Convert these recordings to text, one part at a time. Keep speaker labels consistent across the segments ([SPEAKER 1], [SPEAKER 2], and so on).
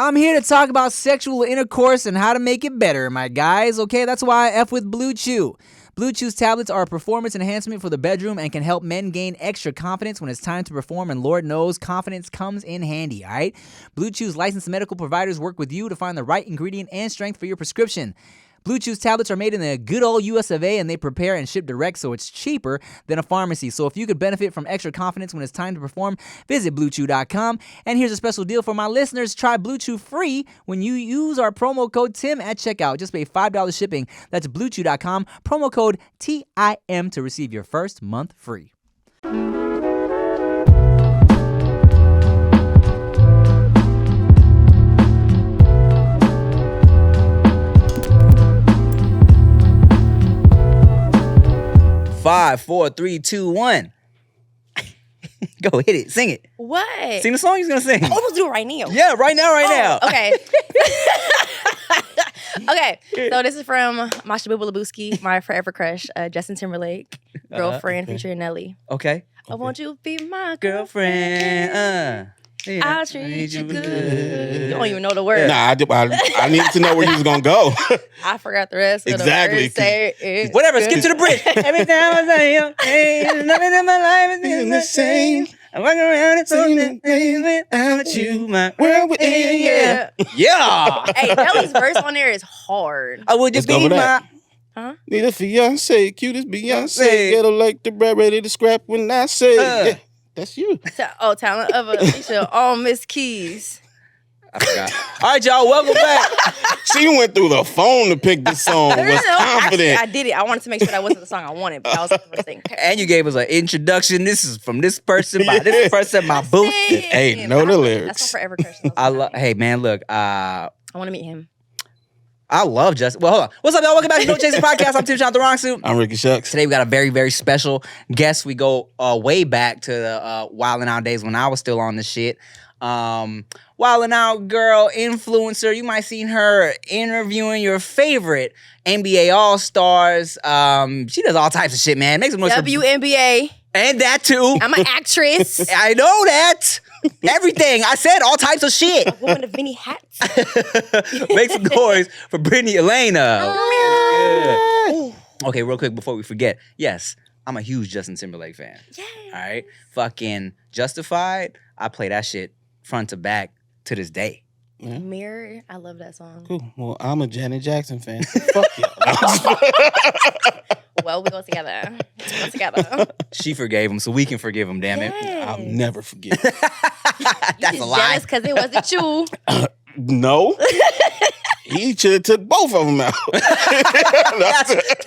[SPEAKER 1] I'm here to talk about sexual intercourse and how to make it better, my guys. Okay, that's why I F with Blue Chew. Blue Chew's tablets are a performance enhancement for the bedroom and can help men gain extra confidence when it's time to perform, and Lord knows confidence comes in handy, all right? Blue Chew's licensed medical providers work with you to find the right ingredient and strength for your prescription. Blue Chew's tablets are made in the good old US of A, and they prepare and ship direct, so it's cheaper than a pharmacy. So if you could benefit from extra confidence when it's time to perform, visit BlueChew.com. And here's a special deal for my listeners. Try Blue Chew free when you use our promo code TIM at checkout. Just pay $5 shipping. That's BlueChew.com. Promo code TIM to receive your first month free. Five, four, three, two, one. Go hit it. Sing it.
[SPEAKER 2] What?
[SPEAKER 1] Sing the song he's gonna sing.
[SPEAKER 2] Oh, let's do it right now.
[SPEAKER 1] Yeah, right now.
[SPEAKER 2] Okay. Okay. So this is from Masha Bubalabuski, my forever crush, Justin Timberlake, girlfriend featuring Nelly.
[SPEAKER 1] Okay.
[SPEAKER 2] I want you to be my
[SPEAKER 1] Girlfriend. Yeah.
[SPEAKER 2] I'll treat you good. You don't even know the words.
[SPEAKER 3] Nah, I needed to know where he was gonna go.
[SPEAKER 2] I forgot the rest of
[SPEAKER 3] Exactly.
[SPEAKER 2] the words. Say it
[SPEAKER 1] Whatever,
[SPEAKER 2] good.
[SPEAKER 1] skip to the bridge. Every time I say your name, nothing in my life is the same. I walk around and so without you, my
[SPEAKER 3] world would end,
[SPEAKER 2] Yeah.
[SPEAKER 1] Yeah.
[SPEAKER 2] Hey, Nelly's verse on there is hard.
[SPEAKER 1] I would just
[SPEAKER 3] Let's go
[SPEAKER 1] be
[SPEAKER 3] with
[SPEAKER 1] my.
[SPEAKER 3] that. Need a fiance, cute as Beyonce.
[SPEAKER 1] Say.
[SPEAKER 3] Get her like the bread ready to scrap when I say. Yeah, that's you.
[SPEAKER 2] Talent of Alicia on Miss Keys.
[SPEAKER 1] I forgot. All right, y'all, welcome back.
[SPEAKER 3] She went through the phone to pick this song. Was
[SPEAKER 2] Actually,
[SPEAKER 3] confident.
[SPEAKER 2] I did it. I wanted to make sure that wasn't the song I wanted, but that was the first thing.
[SPEAKER 1] And you gave us an introduction. This is from this person by this person, my boo.
[SPEAKER 3] Hey, know the lyrics.
[SPEAKER 2] That's my forever crush.
[SPEAKER 1] I love. Hey, man, look.
[SPEAKER 2] I want to meet him.
[SPEAKER 1] I love Justin. Well, hold on. What's up, y'all? Welcome back to No Chasing Podcast. I'm Tim Sean, the wrong suit.
[SPEAKER 3] I'm Ricky Shucks.
[SPEAKER 1] Today we got a very, very special guest. We go way back to the Wild 'N Out days when I was still on the shit. Wild 'N Out girl, influencer. You might seen her interviewing your favorite NBA All-Stars. She does all types of shit, man. Makes some noise for-
[SPEAKER 2] WNBA.
[SPEAKER 1] And that too.
[SPEAKER 2] I'm an actress.
[SPEAKER 1] I know that. Everything. I said all types of shit.
[SPEAKER 2] Woman of many hats.
[SPEAKER 1] Make some noise for Brittany Elena. Yeah. Okay, real quick before we forget. Yes, I'm a huge Justin Timberlake fan.
[SPEAKER 2] Yeah.
[SPEAKER 1] All right. Fucking Justified. I play that shit front to back to this day.
[SPEAKER 2] Mirror. I love that song.
[SPEAKER 3] Cool. Well, I'm a Janet Jackson fan. Fuck y'all.
[SPEAKER 2] Well, we go together. We go together.
[SPEAKER 1] She forgave him, so we can forgive him, damn it.
[SPEAKER 3] I'll never forget.
[SPEAKER 1] That's a lie.
[SPEAKER 2] Because it wasn't you.
[SPEAKER 3] No. He should have took both of them out.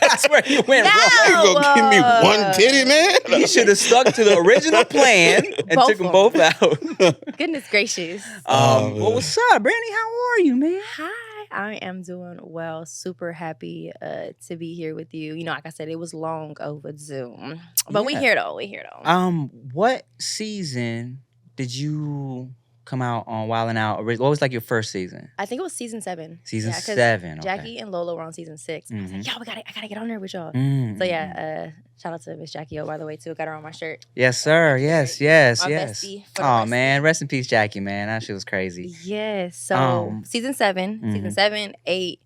[SPEAKER 1] That's where you went wrong.
[SPEAKER 3] You gonna give me one titty, man?
[SPEAKER 1] He should have stuck to the original plan and
[SPEAKER 2] Both
[SPEAKER 1] took them
[SPEAKER 2] of
[SPEAKER 1] both out.
[SPEAKER 2] Goodness gracious.
[SPEAKER 1] Well, what's up, Brittany? How are you, man?
[SPEAKER 2] Hi. I am doing well. Super happy to be here with you. You know, like I said, it was long overdue. But we
[SPEAKER 1] Yeah.
[SPEAKER 2] here though. We here though.
[SPEAKER 1] What season did you come out on Wild 'N Out? What was like your first season?
[SPEAKER 2] I think it was season 7.
[SPEAKER 1] Season
[SPEAKER 2] Yeah, 'cause
[SPEAKER 1] 7. Okay.
[SPEAKER 2] Jackie and Lola were on season 6. I was like,
[SPEAKER 1] Mhm.
[SPEAKER 2] yo, I gotta get on there with y'all.
[SPEAKER 1] Mm.
[SPEAKER 2] So yeah, shout out to Miss Jackie O, by the way, too. Got her on my shirt.
[SPEAKER 1] Yes, sir. Yes, yes,
[SPEAKER 2] My
[SPEAKER 1] yes.
[SPEAKER 2] bestie for the
[SPEAKER 1] Oh
[SPEAKER 2] rest.
[SPEAKER 1] man, rest in peace, Jackie. Man, that shit was crazy.
[SPEAKER 2] Yes. So season 7, season
[SPEAKER 1] Mhm.
[SPEAKER 2] 7, 8,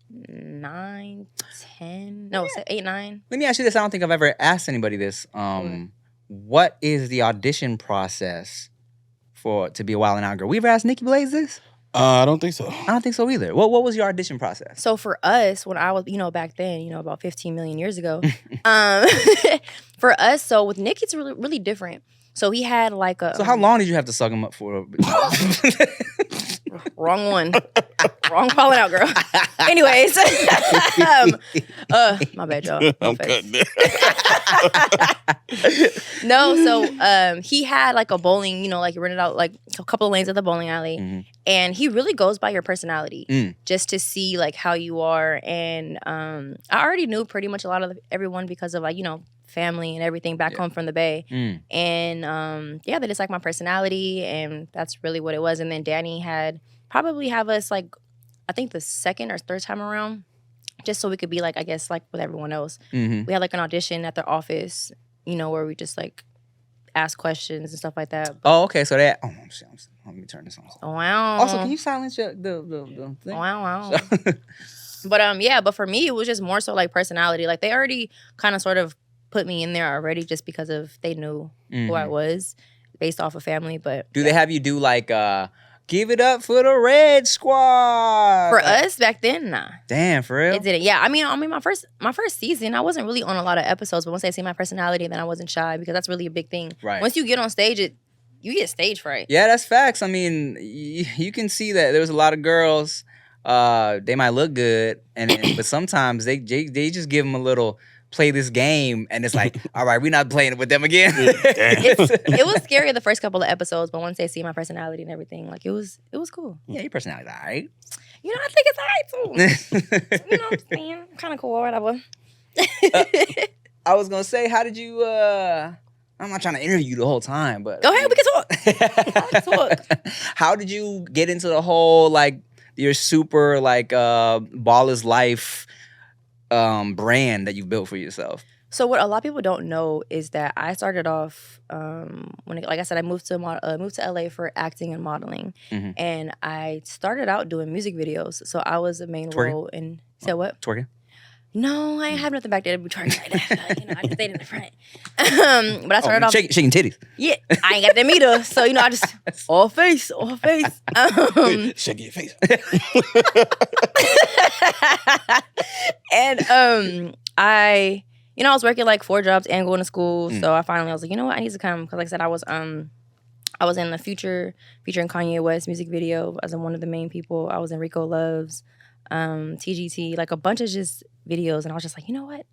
[SPEAKER 2] 9, 10. No, 8, 9.
[SPEAKER 1] Let me ask you this. I don't think I've ever asked anybody this. What is the audition process to be a Wild 'N Out girl? We ever asked Nikki Blaze this?
[SPEAKER 3] I don't think so.
[SPEAKER 1] I don't think so either. What was your audition process?
[SPEAKER 2] So for us, when I was, back then, about 15 million years ago, for us, so with Nick, it's really, really different. So he had like a.
[SPEAKER 1] So how long did you have to suck him up for?
[SPEAKER 2] Wrong one. Wrong falling out, girl. Anyways. My bad, y'all. No
[SPEAKER 3] I'm
[SPEAKER 2] offense.
[SPEAKER 3] cutting it.
[SPEAKER 2] No, so he had like a bowling, like you rented out like a couple of lanes at the bowling alley.
[SPEAKER 1] Mhm.
[SPEAKER 2] And he really goes by your personality
[SPEAKER 1] Mm.
[SPEAKER 2] just to see like how you are. And I already knew pretty much a lot of everyone because of like, family and everything back home from the Bay.
[SPEAKER 1] Mm.
[SPEAKER 2] And they just like my personality, and that's really what it was. And then Danny had probably have us like, I think the second or third time around, just so we could be like, I guess like with everyone else.
[SPEAKER 1] Mhm.
[SPEAKER 2] We had like an audition at their office, where we just like ask questions and stuff like that.
[SPEAKER 1] Oh, okay. So that. Oh, shit, let me turn this on.
[SPEAKER 2] Wow.
[SPEAKER 1] Also, can you silence the thing?
[SPEAKER 2] Wow. But yeah, but for me, it was just more so like personality. Like they already kind of sort of put me in there already just because of they knew who I was based off of family. But
[SPEAKER 1] do they have you do like give it up for the Red Squad?
[SPEAKER 2] for us back then, nah.
[SPEAKER 1] Damn, for real?
[SPEAKER 2] It didn't. Yeah, I mean, my first season, I wasn't really on a lot of episodes. But once they see my personality, then I wasn't shy because that's really a big thing.
[SPEAKER 1] Right.
[SPEAKER 2] Once you get on stage, you get stage fright.
[SPEAKER 1] Yeah, that's facts. I mean, you can see that there was a lot of girls. They might look good, but sometimes they just give them a little play this game, and it's like, all right, we're not playing it with them again.
[SPEAKER 2] It was scary the first couple of episodes, but once they see my personality and everything, like it was cool.
[SPEAKER 1] Yeah, your personality's all right.
[SPEAKER 2] You know, I think it's alright too. You know what I'm saying? Kind of cool, whatever.
[SPEAKER 1] I was gonna say, how did you? I'm not trying to interview you the whole time, but
[SPEAKER 2] Go ahead, we can talk.
[SPEAKER 1] How did you get into the whole like your super like Ballers Life brand that you built for yourself?
[SPEAKER 2] So what a lot of people don't know is that I started off like I said, I moved to LA for acting and modeling, and I started out doing music videos. So I was the main role in. Say what?
[SPEAKER 1] Twerking?
[SPEAKER 2] No, I ain't have nothing back there to be twerking like that. You know, I just stayed in the front. But I started off
[SPEAKER 1] shaking titties.
[SPEAKER 2] Yeah, I ain't got them either. So you know, I just all face.
[SPEAKER 3] Shake your face.
[SPEAKER 2] And I was working like 4 jobs and going to school. So I was like, you know what, I need to come because like I said, I was in the featuring Kanye West music video as one of the main people. I was in Rico Love's, TGT, like a bunch of just videos, and I was just like, you know what?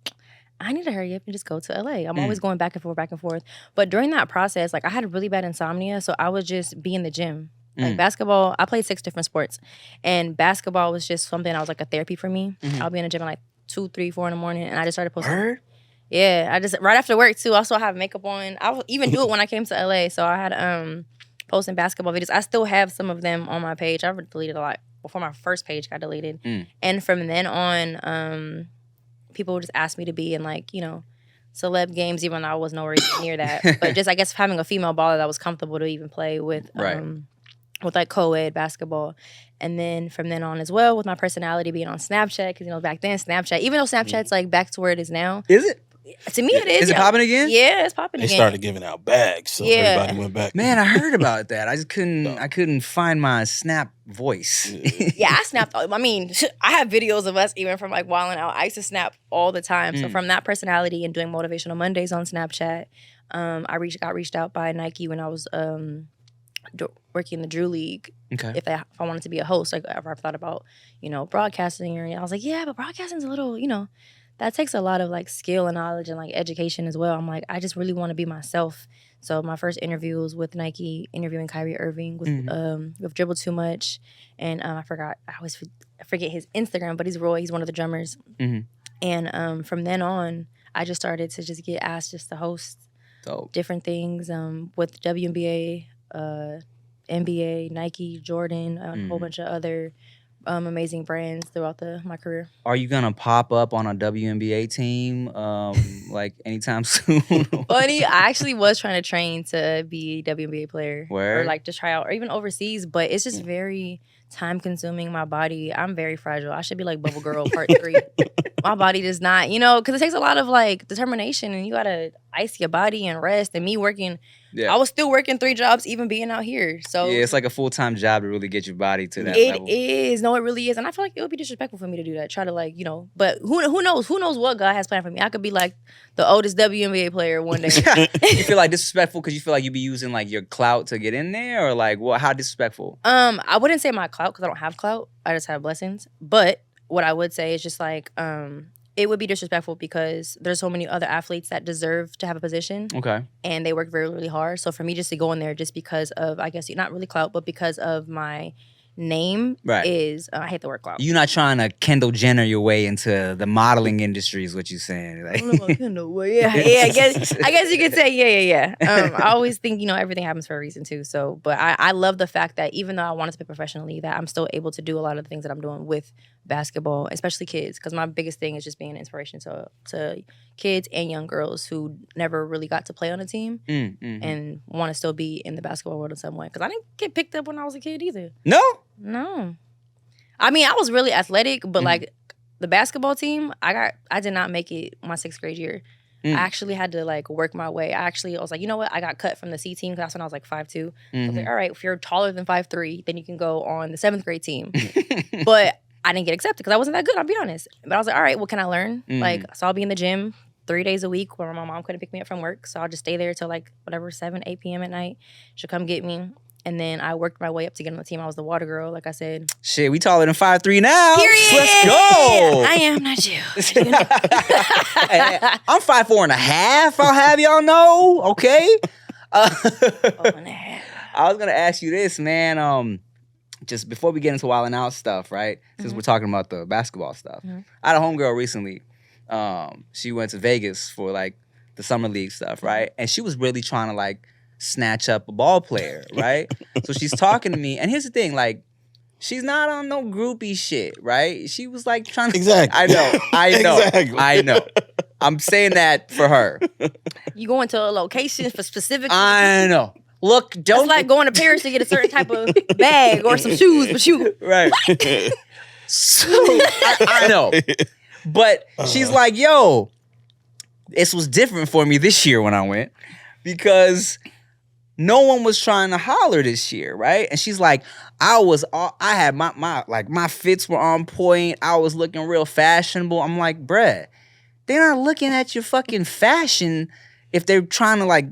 [SPEAKER 2] I need to hurry up and just go to LA. I'm always going back and forth. But during that process, like I had really bad insomnia, so I would just be in the gym. Like basketball, I played 6 different sports, and basketball was just something that was like a therapy for me. I'll be in the gym at like 2, 3, 4 in the morning, and I just started posting.
[SPEAKER 1] Word?
[SPEAKER 2] Yeah, I just right after work too. Also, I have makeup on. I would even do it when I came to LA. So I had posting basketball videos. I still have some of them on my page. I've deleted a lot before my first page got deleted, and from then on, people would just ask me to be in like celeb games, even though I was nowhere near that. But just I guess having a female baller that was comfortable to even play with. With like co-ed basketball. And then from then on as well, with my personality being on Snapchat, because back then Snapchat, even though Snapchat's like back to where it is now.
[SPEAKER 1] Is it?
[SPEAKER 2] To me it is.
[SPEAKER 1] Is it popping again?
[SPEAKER 2] Yeah, it's popping again.
[SPEAKER 3] They started giving out bags, so everybody went back.
[SPEAKER 1] Man, I heard about that. I just couldn't find my Snap voice.
[SPEAKER 2] Yeah, I snapped. I mean, I have videos of us even from like wilding out. I used to snap all the time. So from that personality and doing Motivational Mondays on Snapchat, I got reached out by Nike when I was working the Drew League.
[SPEAKER 1] Okay.
[SPEAKER 2] If I wanted to be a host, like ever I've thought about, broadcasting, or I was like, yeah, but broadcasting's a little, that takes a lot of like skill and knowledge and like education as well. I'm like, I just really want to be myself. So my first interview was with Nike, interviewing Kyrie Irving with Dribble Too Much, and I forget his Instagram, but he's Roy. He's one of the drummers. And from then on, I just started to just get asked just to host different things with WNBA. NBA, Nike, Jordan, a whole bunch of other amazing brands throughout my career.
[SPEAKER 1] Are you gonna pop up on a WNBA team like anytime soon?
[SPEAKER 2] Funny, I actually was trying to train to be a WNBA player.
[SPEAKER 1] Word?
[SPEAKER 2] Or like to try out, or even overseas, but it's just very time consuming. My body, I'm very fragile. I should be like Bubble Girl Part 3. My body does not, because it takes a lot of like determination, and you gotta ice your body and rest. And me working, I was still working 3 jobs, even being out here. So
[SPEAKER 1] yeah, it's like a full-time job to really get your body to that level.
[SPEAKER 2] It is. No, it really is. And I feel like it would be disrespectful for me to do that. Try to like, but who knows? Who knows what God has planned for me? I could be like the oldest WNBA player one day.
[SPEAKER 1] You feel like disrespectful because you feel like you be using like your clout to get in there, or like what? How disrespectful?
[SPEAKER 2] I wouldn't say my clout because I don't have clout. I just have blessings. But what I would say is just like, it would be disrespectful because there's so many other athletes that deserve to have a position.
[SPEAKER 1] Okay.
[SPEAKER 2] And they work very, really hard. So for me just to go in there just because of, I guess, not really clout, but because of my name
[SPEAKER 1] Right.
[SPEAKER 2] is I hate the word clout.
[SPEAKER 1] You're not trying to Kendall Jenner your way into the modeling industry, is what you're saying.
[SPEAKER 2] I
[SPEAKER 1] Like,
[SPEAKER 2] don't know about Kendall, but yeah, I guess you could say yeah. I always think everything happens for a reason too. So, but I love the fact that even though I want to play professionally, that I'm still able to do a lot of the things that I'm doing with basketball, especially kids, because my biggest thing is just being an inspiration to kids and young girls who never really got to play on a team and want to still be in the basketball world in some way. Because I didn't get picked up when I was a kid either.
[SPEAKER 1] no.
[SPEAKER 2] I mean, I was really athletic, but like the basketball team, I did not make it my 6th grade year. I actually had to like work my way. I was like, you know what? I got cut from the C team because that's when I was like 5'2". I was like, all right, if you're taller than 5'3", then you can go on the 7th grade team. But I didn't get accepted because I wasn't that good, I'll be honest. But I was like, all right, what can I learn? Like, so I'll be in the gym 3 days a week where my mom couldn't pick me up from work. So I'll just stay there till like whatever, 7, 8 p.m. at night. She'll come get me. And then I worked my way up to get on the team. I was the water girl, like I said.
[SPEAKER 1] Shit, we taller than 5'3" now.
[SPEAKER 2] Period.
[SPEAKER 1] Let's go.
[SPEAKER 2] I am, not you.
[SPEAKER 1] Hey, I'm 5'4" and a half. I'll have y'all know. Okay.
[SPEAKER 2] 4.5.
[SPEAKER 1] I was gonna ask you this, man. Just before we get into Wild 'N Out stuff, right? Since we're talking about the basketball stuff, I had a homegirl recently. She went to Vegas for like the summer league stuff, right? And she was really trying to like snatch up a ball player, right? So she's talking to me, and here's the thing, like, she's not on no groupie shit, right? She was like trying to.
[SPEAKER 3] Exactly.
[SPEAKER 1] I know.
[SPEAKER 3] Exactly.
[SPEAKER 1] I know. I'm saying that for her.
[SPEAKER 2] You going to a location for specific.
[SPEAKER 1] I know. Look, don't
[SPEAKER 2] It's like going to Paris to get a certain type of bag or some shoes, but you
[SPEAKER 1] right. So I know, but she's like, "Yo, this was different for me this year when I went because no one was trying to holler this year, right?" And she's like, I had my fits were on point. I was looking real fashionable. I'm like, bruh, they're not looking at your fucking fashion if they're trying to like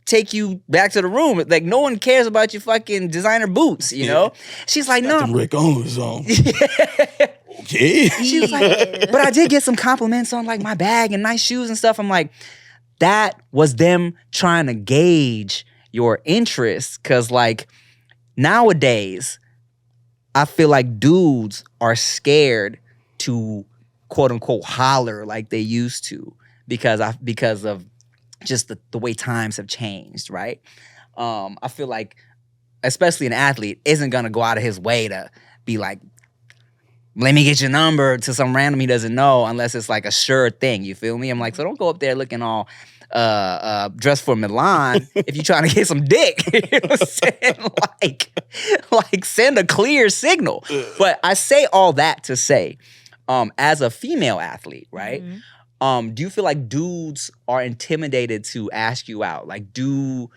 [SPEAKER 1] take you back to the room. Like, no one cares about your fucking designer boots, you know? She's like, no.
[SPEAKER 3] Them Rick Owens on. Okay.
[SPEAKER 1] She was like, but I did get some compliments on like my bag and nice shoes and stuff. I'm like, that was them trying to gauge your interest. Cause like nowadays, I feel like dudes are scared to quote unquote holler like they used to because of just the way times have changed, right? I feel like, especially an athlete, isn't gonna go out of his way to be like, let me get your number to some random he doesn't know unless it's like a sure thing, you feel me? I'm like, so don't go up there looking all dressed for Milan if you're trying to get some dick. You know what I'm saying? Like send a clear signal. But I say all that to say, as a female athlete, right? Do you feel like dudes are intimidated to ask you out? Like, do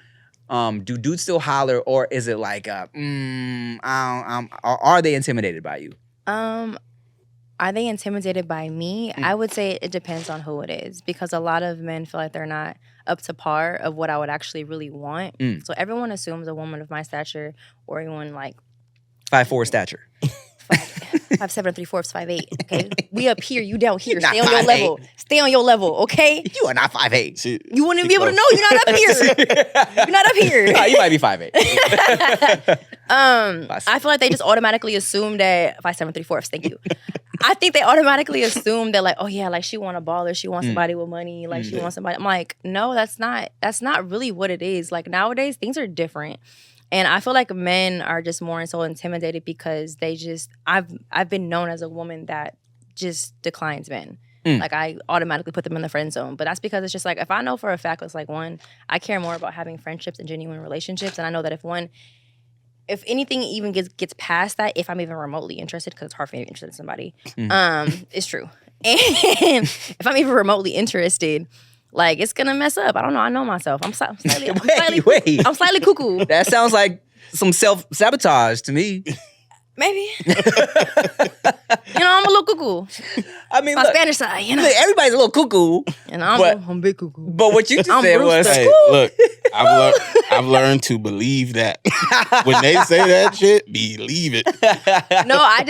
[SPEAKER 1] dudes still holler, or is it like, are they intimidated by you?
[SPEAKER 2] Are they intimidated by me? I would say it depends on who it is because a lot of men feel like they're not up to par of what I would actually really want. So everyone assumes a woman of my stature or anyone like
[SPEAKER 1] 5'4" stature.
[SPEAKER 2] 5'7" 3/4, 5'8". Okay, we up here, you down here.
[SPEAKER 1] You're
[SPEAKER 2] Stay
[SPEAKER 1] not
[SPEAKER 2] on your
[SPEAKER 1] 5'8".
[SPEAKER 2] level. Stay on your level. Okay.
[SPEAKER 1] You are not 5'8".
[SPEAKER 3] See,
[SPEAKER 2] You wouldn't be able to know. You're not up here. You're not up here.
[SPEAKER 1] Nah, you might be 5'8".
[SPEAKER 2] I feel like they just automatically assume that 5'7" 3/4. Thank you. I think they automatically assume that like, oh yeah, like she want a baller, she wants somebody with money, like she wants somebody. I'm like, no, that's not really what it is. Like nowadays, things are different. And I feel like men are just more so intimidated because I've been known as a woman that just declines men. Like I automatically put them in the friend zone. But that's because it's just like, if I know for a fact, it's like one, I care more about having friendships and genuine relationships. And I know that if anything even gets past that, if I'm even remotely interested, because it's hard for me to be interested in somebody, it's true. And if I'm even remotely interested, like it's gonna mess up. I don't know. I know myself. I'm slightly I'm slightly cuckoo.
[SPEAKER 1] That sounds like some self-sabotage to me.
[SPEAKER 2] Maybe. I'm a little cuckoo.
[SPEAKER 1] I mean,
[SPEAKER 2] My
[SPEAKER 1] look,
[SPEAKER 2] Spanish side,
[SPEAKER 1] look, everybody's a little cuckoo.
[SPEAKER 2] And I'm big cuckoo.
[SPEAKER 1] But what you just
[SPEAKER 2] I'm
[SPEAKER 1] said
[SPEAKER 2] Brewster.
[SPEAKER 1] was,
[SPEAKER 3] hey, look, I've learned to believe that. When they say that shit, believe it.
[SPEAKER 2] No, I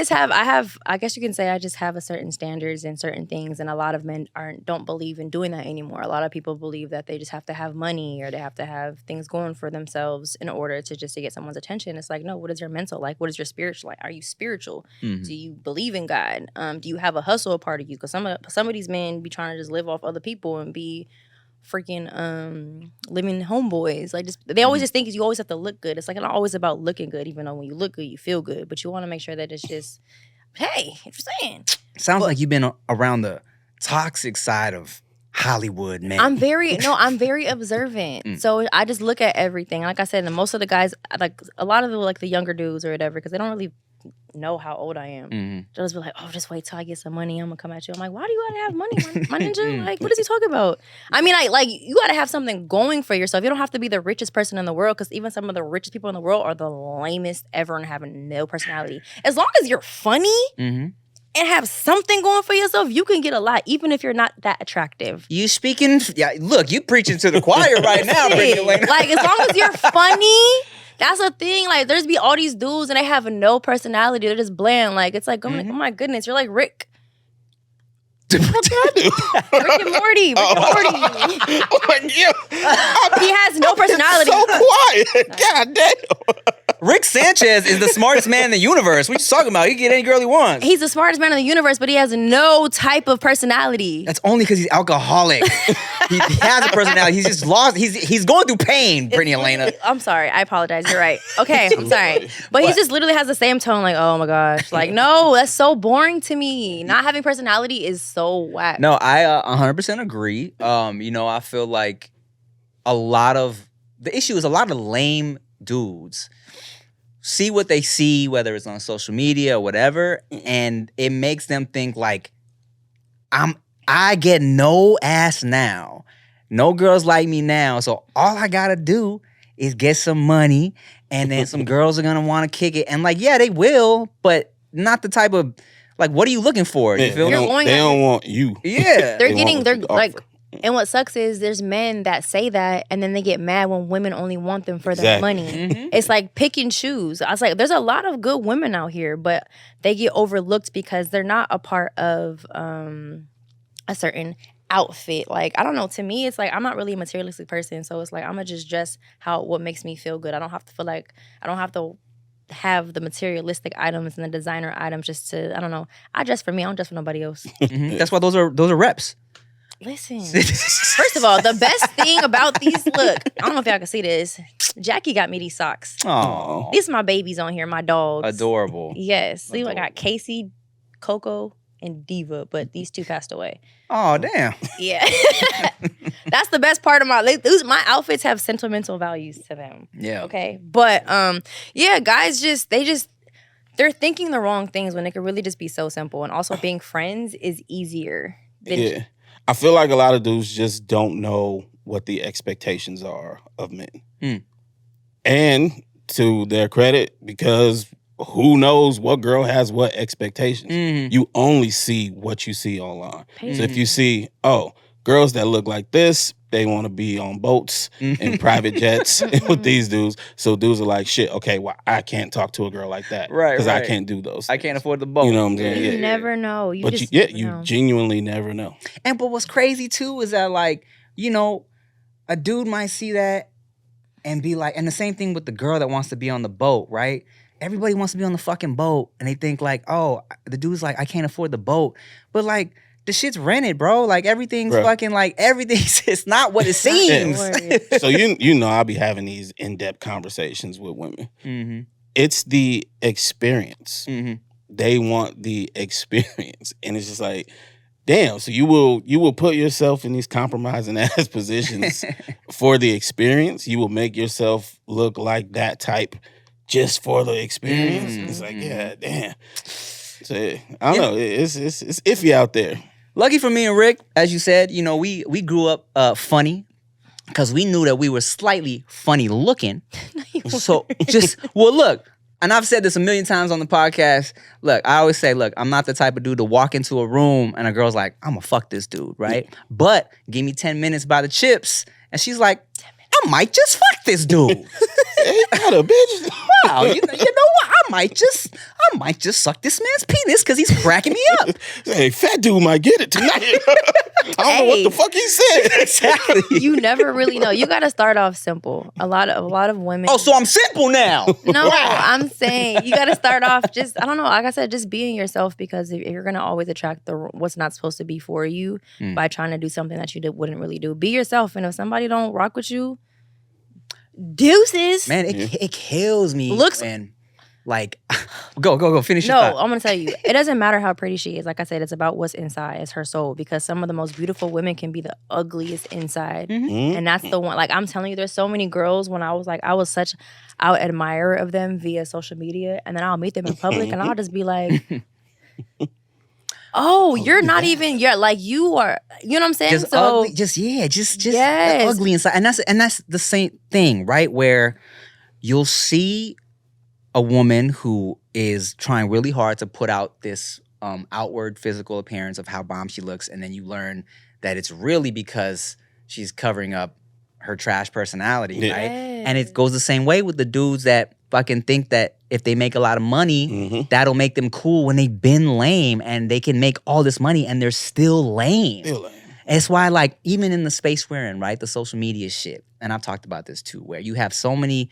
[SPEAKER 2] guess you can say I just have a certain standards and certain things, and a lot of men don't believe in doing that anymore. A lot of people believe that they just have to have money or they have to have things going for themselves in order to get someone's attention. It's like, no, what is your mental like? What is your spiritual like? Are you spiritual?
[SPEAKER 1] Mm-hmm.
[SPEAKER 2] Do you believe in God? Do you have a hustle a part of you? Because some of these men be trying to just live off other people and be freaking living homeboys. Like, just they always just think you always have to look good. It's like not always about looking good, even though when you look good you feel good, but you want to make sure that it's just, hey, interesting.
[SPEAKER 1] Sounds like you've been around the toxic side of Hollywood, man.
[SPEAKER 2] I'm very observant. So I just look at everything. Like I said, and most of the guys, like a lot of the younger dudes or whatever, because they don't really know how old I am. They'll just be like, oh, just wait till I get some money, I'm gonna come at you. I'm like, why do you gotta have money, my ninja? Like, what is he talking about? I mean, like you gotta have something going for yourself. You don't have to be the richest person in the world, because even some of the richest people in the world are the lamest ever and having no personality. As long as you're funny and have something going for yourself, you can get a lot, even if you're not that attractive.
[SPEAKER 1] You speaking? Yeah, look, you preaching to the choir right now, Brittany Elena.
[SPEAKER 2] Like, as long as you're funny, that's a thing. Like, there's be all these dudes and they have no personality. They're just bland. Like, it's like, oh my goodness, you're like Rick. Rick and Morty. Rick and Morty.
[SPEAKER 3] Oh my God.
[SPEAKER 2] He has no personality.
[SPEAKER 3] So quiet. God damn.
[SPEAKER 1] Rick Sanchez is the smartest man in the universe. What you talking about? He can get any girl he wants.
[SPEAKER 2] He's the smartest man in the universe, but he has no type of personality.
[SPEAKER 1] That's only because he's alcoholic. he has a personality. He's just lost. He's going through pain, Brittany Elena.
[SPEAKER 2] I'm sorry. I apologize. You're right. Okay, I'm sorry. But he just literally has the same tone, like, oh my gosh. Like, no, that's so boring to me. Not having personality is so whack.
[SPEAKER 1] No, I 100% agree. I feel like the issue is a lot of lame dudes see what they see, whether it's on social media or whatever, and it makes them think like, I get no ass now. No girls like me now. So all I gotta do is get some money, and then some girls are gonna want to kick it. And like, yeah, they will, but not the type of, like, what are you looking for? You feel me?
[SPEAKER 3] They don't want you.
[SPEAKER 1] Yeah.
[SPEAKER 2] They're like, and what sucks is there's men that say that and then they get mad when women only want them for their money. It's like pick and choose. I was like, there's a lot of good women out here, but they get overlooked because they're not a part of a certain outfit. Like, I don't know, to me it's like I'm not really a materialistic person, so it's like I'm gonna just dress what makes me feel good. I don't have to feel like I don't have to have the materialistic items and the designer items just to, I don't know. I dress for me, I don't dress for nobody else.
[SPEAKER 1] That's why those are reps.
[SPEAKER 2] Listen, first of all, the best thing about these, look, I don't know if y'all can see this. Jackie got me these socks.
[SPEAKER 1] Oh,
[SPEAKER 2] These are my babies on here, my dogs.
[SPEAKER 1] adorable.
[SPEAKER 2] Yes. See, I got Casey, Coco, and Diva, but these two passed away.
[SPEAKER 1] Oh, damn.
[SPEAKER 2] Yeah. That's the best part of my outfits have sentimental values to them.
[SPEAKER 1] Yeah.
[SPEAKER 2] Okay. But yeah, guys they're thinking the wrong things when it could really just be so simple. And also being friends is easier.
[SPEAKER 3] Yeah. I feel like a lot of dudes just don't know what the expectations are of men. And to their credit, because who knows what girl has what expectations. You only see what you see online. So if you see, girls that look like this, they want to be on boats and private jets with these dudes. So dudes are like, shit, okay, well, I can't talk to a girl like that.
[SPEAKER 1] Right,
[SPEAKER 3] Because
[SPEAKER 1] right.
[SPEAKER 3] I can't do those.
[SPEAKER 1] I can't afford the boat.
[SPEAKER 3] You know what I'm saying?
[SPEAKER 2] You never know. You
[SPEAKER 3] genuinely never know.
[SPEAKER 1] But what's crazy too is that, like, a dude might see that and be like, and the same thing with the girl that wants to be on the boat, right? Everybody wants to be on the fucking boat, and they think like, oh, the dude's like, I can't afford the boat. But like, the shit's rented, bro. Like, everything's fucking, like, everything's, it's not what it seems.
[SPEAKER 3] So I'll be having these in-depth conversations with women. It's the experience. They want the experience. And it's just like, damn, so you will put yourself in these compromising ass positions for the experience. You will make yourself look like that type just for the experience. It's like, yeah, damn. So I don't know. It's iffy out there.
[SPEAKER 1] Lucky for me and Rick, as you said, we grew up funny because we knew that we were slightly funny looking. So look, and I've said this a million times on the podcast. Look, I always say, look, I'm not the type of dude to walk into a room and a girl's like, I'm gonna fuck this dude, right? But give me 10 minutes by the chips. And she's like, 10 minutes.
[SPEAKER 4] I might just fuck this dude.
[SPEAKER 3] Hey, got a bitch.
[SPEAKER 4] Wow, you know what? I might just suck this man's penis because he's cracking me up.
[SPEAKER 3] Hey, fat dude might get it tonight. I don't know what the fuck he said.
[SPEAKER 4] Exactly.
[SPEAKER 2] You never really know. You got to start off simple. A lot of women.
[SPEAKER 4] Oh, so I'm simple now.
[SPEAKER 2] No, I'm saying you got to start off just, I don't know, like I said, just being yourself, because if you're going to always attract what's not supposed to be for you by trying to do something that you wouldn't really do. Be yourself. And if somebody don't rock with you, deuces.
[SPEAKER 4] Man, it kills me.
[SPEAKER 2] Looks-
[SPEAKER 4] man. Like, go, finish your
[SPEAKER 2] No,
[SPEAKER 4] thought.
[SPEAKER 2] I'm going to tell you, it doesn't matter how pretty she is. Like I said, it's about what's inside. It's her soul, because some of the most beautiful women can be the ugliest inside. And that's the one, like I'm telling you, there's so many girls when I was such out admirer of them via social media, and then I'll meet them in public and I'll just be like, oh, you're not even, you're like, you are, you know what I'm saying?
[SPEAKER 4] Just
[SPEAKER 2] So
[SPEAKER 4] ugly, just
[SPEAKER 2] Yes.
[SPEAKER 4] ugly inside. And that's the same thing, right? Where you'll see a woman who is trying really hard to put out this outward physical appearance of how bomb she looks, and then you learn that it's really because she's covering up her trash personality,
[SPEAKER 3] Yeah.
[SPEAKER 4] right? And it goes the same way with the dudes that fucking think that if they make a lot of money, that'll make them cool when they've been lame, and they can make all this money and they're still lame. It's why, like, even in the space we're in, right, the social media shit, and I've talked about this too, where you have so many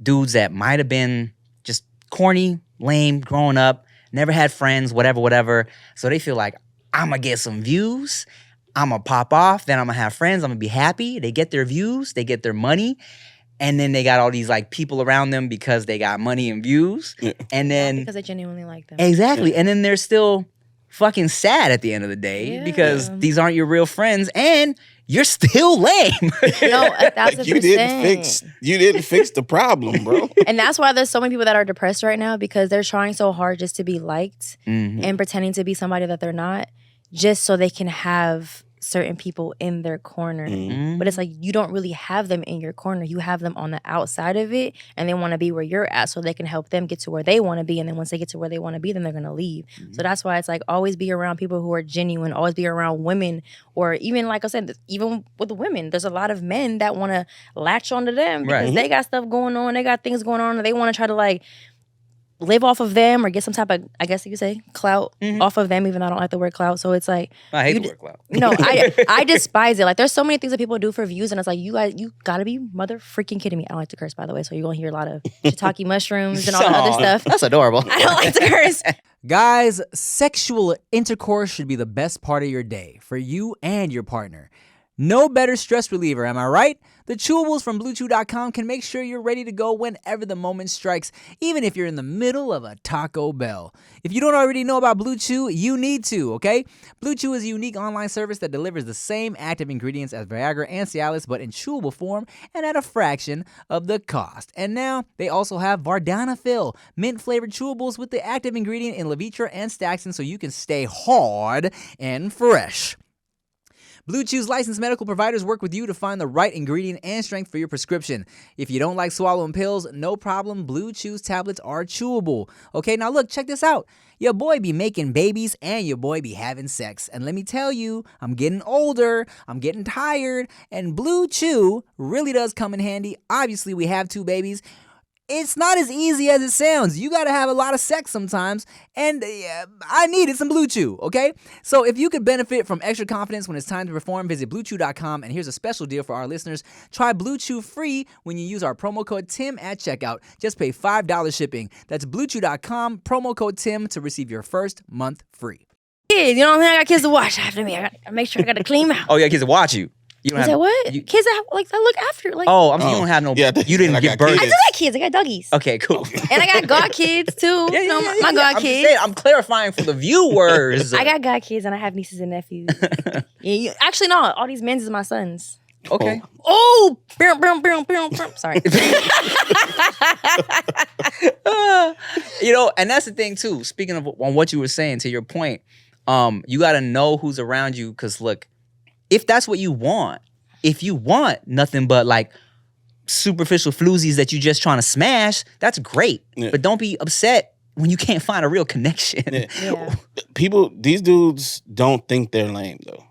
[SPEAKER 4] dudes that might have been just corny, lame, growing up, never had friends, whatever. So they feel like, I'm going to get some views, I'm going to pop off, then I'm going to have friends, I'm going to be happy. They get their views, they get their money, and then they got all these, like, people around them because they got money and views.
[SPEAKER 3] Yeah.
[SPEAKER 4] And then...
[SPEAKER 2] because they genuinely like them.
[SPEAKER 4] Exactly. And then they're still fucking sad at the end of the day because these aren't your real friends and you're still lame.
[SPEAKER 2] No, 1,000%.
[SPEAKER 3] You didn't fix the problem, bro.
[SPEAKER 2] And that's why there's so many people that are depressed right now, because they're trying so hard just to be liked and pretending to be somebody that they're not, just so they can have certain people in their corner. But it's like, you don't really have them in your corner. You have them on the outside of it, and they want to be where you're at so they can help them get to where they want to be. And then once they get to where they want to be, then they're going to leave. So that's why it's like, always be around people who are genuine, always be around women, or even, like I said, even with the women, there's a lot of men that want to latch onto them because they got stuff going on, they got things going on, and they want to try to, like, live off of them or get some type of, I guess you could say, clout off of them, even though I don't like the word clout. So it's like,
[SPEAKER 4] I hate the word clout.
[SPEAKER 2] No, I despise it. Like, there's so many things that people do for views, and it's like, you guys, you gotta be mother freaking kidding me. I don't like to curse, by the way, so you're gonna hear a lot of shiitake mushrooms and all the other stuff.
[SPEAKER 4] That's adorable.
[SPEAKER 2] I don't like to curse.
[SPEAKER 1] Guys, sexual intercourse should be the best part of your day for you and your partner. No better stress reliever, am I right? The chewables from BlueChew.com can make sure you're ready to go whenever the moment strikes, even if you're in the middle of a Taco Bell. If you don't already know about Blue Chew, you need to, okay? Blue Chew is a unique online service that delivers the same active ingredients as Viagra and Cialis, but in chewable form and at a fraction of the cost. And now, they also have Vardanafil, mint-flavored chewables with the active ingredient in Levitra and Staxin, so you can stay hard and fresh. Blue Chew's licensed medical providers work with you to find the right ingredient and strength for your prescription. If you don't like swallowing pills, no problem. Blue Chew's tablets are chewable. Okay, now look, check this out. Your boy be making babies and your boy be having sex. And let me tell you, I'm getting older, I'm getting tired, and Blue Chew really does come in handy. Obviously, we have 2 babies. It's not as easy as it sounds. You gotta have a lot of sex sometimes, and I needed some Blue Chew, okay? So if you could benefit from extra confidence when it's time to perform, visit BlueChew.com, and here's a special deal for our listeners. Try Blue Chew free when you use our promo code TIM at checkout. Just pay $5 shipping. That's BlueChew.com, promo code TIM to receive your first month free.
[SPEAKER 2] Kids, you know what I mean? I got kids to watch after me. I gotta make sure I gotta clean them out.
[SPEAKER 4] Oh, yeah, kids watch you. You don't
[SPEAKER 2] Is
[SPEAKER 4] have,
[SPEAKER 2] that what? Kids that like that look after, like.
[SPEAKER 4] Oh, I'm saying you don't have no.
[SPEAKER 3] Yeah,
[SPEAKER 4] you didn't
[SPEAKER 3] I
[SPEAKER 4] get
[SPEAKER 3] got
[SPEAKER 4] birth.
[SPEAKER 2] I do got kids. I got doggies.
[SPEAKER 4] Okay, cool.
[SPEAKER 2] And I got god kids too. My god
[SPEAKER 4] I'm just
[SPEAKER 2] kids.
[SPEAKER 4] saying, I'm clarifying for the viewers.
[SPEAKER 2] I got god kids and I have nieces and nephews. Actually, no. All these men's is my sons.
[SPEAKER 4] Okay.
[SPEAKER 2] Oh, sorry.
[SPEAKER 4] You know, and that's the thing too. Speaking of on what you were saying, to your point, you got to know who's around you. Because look, if that's what you want, if you want nothing but like superficial floozies that you just trying to smash, that's great.
[SPEAKER 3] Yeah.
[SPEAKER 4] But don't be upset when you can't find a real connection.
[SPEAKER 2] Yeah.
[SPEAKER 3] These dudes don't think they're lame though.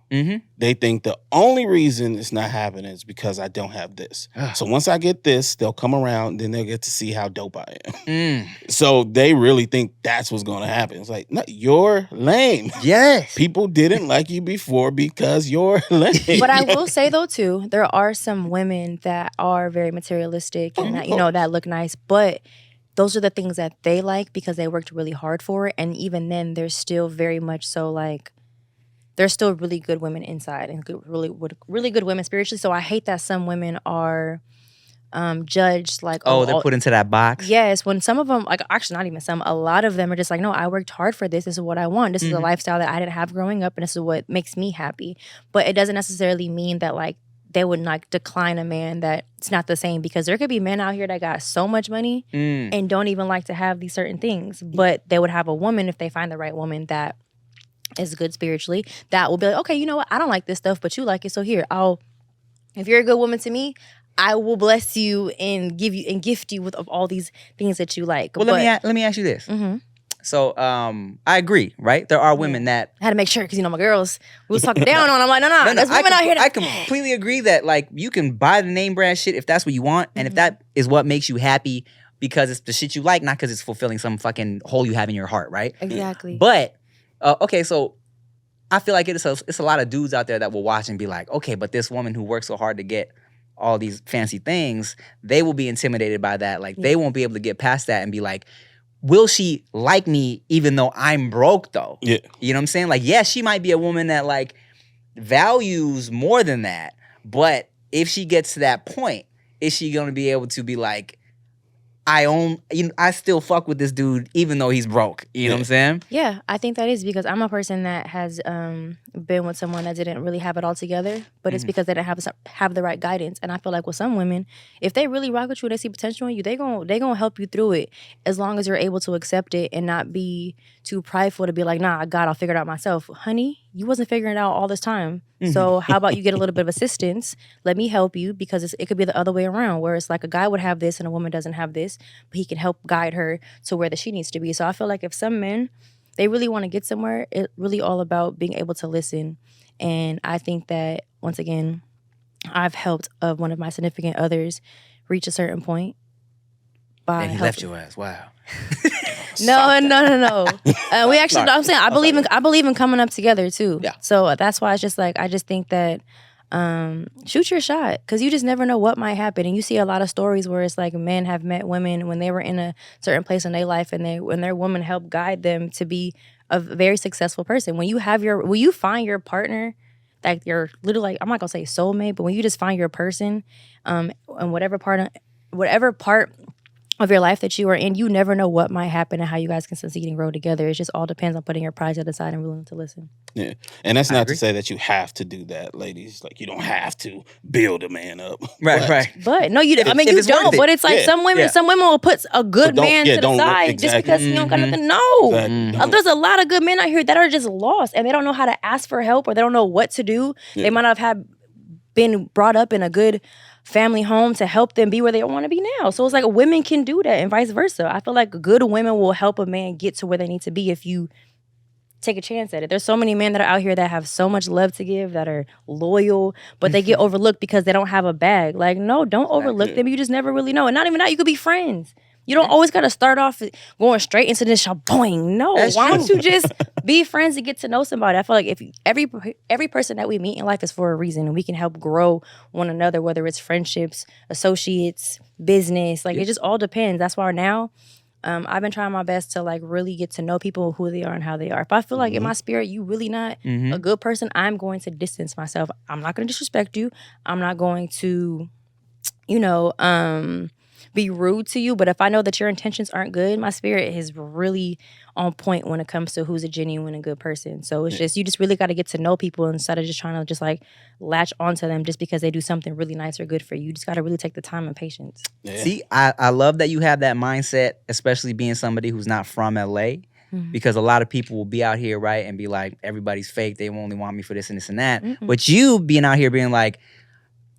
[SPEAKER 3] They think the only reason it's not happening is because I don't have this. So once I get this, they'll come around, then they'll get to see how dope I am. So they really think that's what's going to happen. It's like, no, you're lame.
[SPEAKER 4] Yes.
[SPEAKER 3] People didn't like you before because you're lame.
[SPEAKER 2] But I will say though too, there are some women that are very materialistic and that, you know, that look nice, but those are the things that they like because they worked really hard for it. And even then, they're still very much so like, they're still really good women inside and really good women spiritually. So I hate that some women are judged like,
[SPEAKER 4] they're put into that box.
[SPEAKER 2] Yes, when some of them, like actually not even some, a lot of them are just like, no, I worked hard for this. This is what I want. This is a lifestyle that I didn't have growing up, and this is what makes me happy. But it doesn't necessarily mean that like they would like decline a man that's not the same, because there could be men out here that got so much money and don't even like to have these certain things, but they would have a woman if they find the right woman that is good spiritually, that will be like, okay, you know what? I don't like this stuff, but you like it. So here, if you're a good woman to me, I will bless you and give you and gift you with all these things that you like.
[SPEAKER 4] Well, let me ask you this. So I agree, right? There are women that
[SPEAKER 2] I had to make sure, because you know my girls, we was talking down on. I'm like, no, there's women out here.
[SPEAKER 4] I completely agree that like you can buy the name brand shit if that's what you want, and if that is what makes you happy because it's the shit you like, not because it's fulfilling some fucking hole you have in your heart, right?
[SPEAKER 2] Exactly.
[SPEAKER 4] But okay, so I feel like it's a lot of dudes out there that will watch and be like, okay, but this woman who works so hard to get all these fancy things, they will be intimidated by that. Like they won't be able to get past that and be like, will she like me even though I'm broke though?
[SPEAKER 3] Yeah.
[SPEAKER 4] You know what I'm saying? Like, yeah, she might be a woman that like values more than that, but if she gets to that point, is she going to be able to be like, I still fuck with this dude even though he's broke. You know what I'm saying?
[SPEAKER 2] Yeah, I think that is because I'm a person that has been with someone that didn't really have it all together, but it's because they didn't have the right guidance. And I feel like with some women, if they really rock with you, they see potential in you, they gonna help you through it as long as you're able to accept it and not be too prideful to be like, nah, God, I'll figure it out myself. Honey, you wasn't figuring it out all this time. So how about you get a little bit of assistance? Let me help you, because it could be the other way around, where it's like a guy would have this and a woman doesn't have this, but he can help guide her to where that she needs to be. So I feel like if some men, they really want to get somewhere, it's really all about being able to listen. And I think that, once again, I've helped one of my significant others reach a certain point.
[SPEAKER 4] And he left your ass. Wow.
[SPEAKER 2] No. We actually, I'm saying, I believe in coming up together too.
[SPEAKER 4] Yeah.
[SPEAKER 2] So that's why it's just like, I just think that shoot your shot, because you just never know what might happen. And you see a lot of stories where it's like men have met women when they were in a certain place in their life, and when their woman helped guide them to be a very successful person. When you find your partner, like your little, like, I'm not gonna say soulmate, but when you just find your person, and whatever part of your life that you are in, you never know what might happen and how you guys can succeed and grow together. It just all depends on putting your pride to the side and willing to listen.
[SPEAKER 3] Yeah. And that's not to say that you have to do that, ladies. Like, you don't have to build a man up.
[SPEAKER 4] Right.
[SPEAKER 2] But no, you don't. You don't. But it's like some women will put a good man to the side just because you don't got nothing. No.
[SPEAKER 3] Exactly.
[SPEAKER 2] There's a lot of good men out here that are just lost and they don't know how to ask for help, or they don't know what to do. Yeah. They might not have been brought up in a good family home to help them be where they want to be now. So it's like women can do that and vice versa. I feel like good women will help a man get to where they need to be if you take a chance at it. There's so many men that are out here that have so much love to give, that are loyal, but they get overlooked because they don't have a bag. Like, no, don't overlook them. You just never really know. And not even that, you could be friends. You don't always got to start off going straight into this boing. No, why don't you just be friends and get to know somebody? I feel like if every person that we meet in life is for a reason, and we can help grow one another, whether it's friendships, associates, business. Like, it just all depends. That's why now I've been trying my best to like really get to know people, who they are and how they are. If I feel like in my spirit you really not a good person, I'm going to distance myself. I'm not going to disrespect you. I'm not going to, be rude to you. But if I know that your intentions aren't good, my spirit is really on point when it comes to who's a genuine and good person. So it's just, you just really got to get to know people instead of just trying to just like latch onto them just because they do something really nice or good for you. You just got to really take the time and patience.
[SPEAKER 4] Yeah. See, I love that you have that mindset, especially being somebody who's not from LA. Because a lot of people will be out here, right, and be like, everybody's fake. They only want me for this and this and that. But you being out here being like,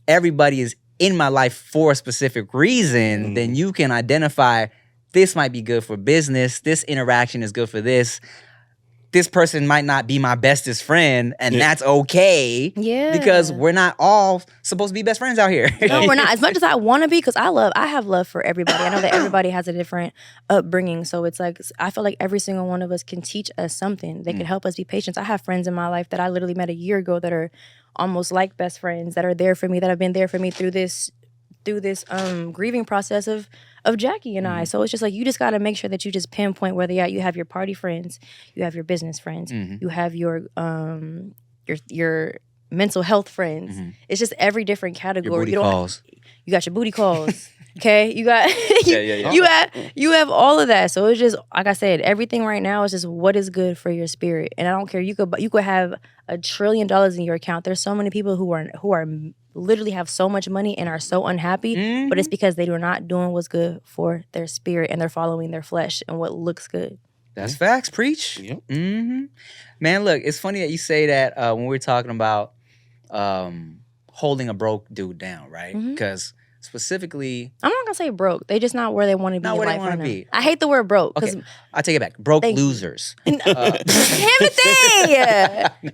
[SPEAKER 4] everybody is in my life for a specific reason, then you can identify this might be good for business. This interaction is good for this. this person might not be my bestest friend, and that's okay.
[SPEAKER 2] Yeah.
[SPEAKER 4] Because we're not all supposed to be best friends out here.
[SPEAKER 2] No, we're not. As much as I want to be, because I have love for everybody. I know that everybody has a different upbringing. So it's like, I feel like every single one of us can teach us something. They can help us be patient. I have friends in my life that I literally met a year ago that are almost like best friends, that are there for me, that have been there for me through this grieving process of Jackie and I. So it's just like, you just got to make sure that you just pinpoint where they at. You have your party friends, you have your business friends, you have your mental health friends. It's just every different category.
[SPEAKER 4] Your booty calls.
[SPEAKER 2] You got your booty calls. Okay, you got you have all of that. So it's just, like I said, everything right now is just what is good for your spirit. And I don't care. You could have $1 trillion in your account. There's so many people who are literally have so much money and are so unhappy, but it's because they are not doing what's good for their spirit and they're following their flesh and what looks good.
[SPEAKER 4] That's facts. Preach.
[SPEAKER 3] Yep.
[SPEAKER 4] Man, look, it's funny that you say that when we're talking about holding a broke dude down, right? Because specifically,
[SPEAKER 2] I'm not gonna say broke. They just not where they want to be.
[SPEAKER 4] Not
[SPEAKER 2] in
[SPEAKER 4] where they
[SPEAKER 2] life
[SPEAKER 4] wanna
[SPEAKER 2] right
[SPEAKER 4] be.
[SPEAKER 2] now. I hate the word broke because
[SPEAKER 4] I take it back. Broke
[SPEAKER 2] Thank you.
[SPEAKER 4] losers.
[SPEAKER 2] Damn it,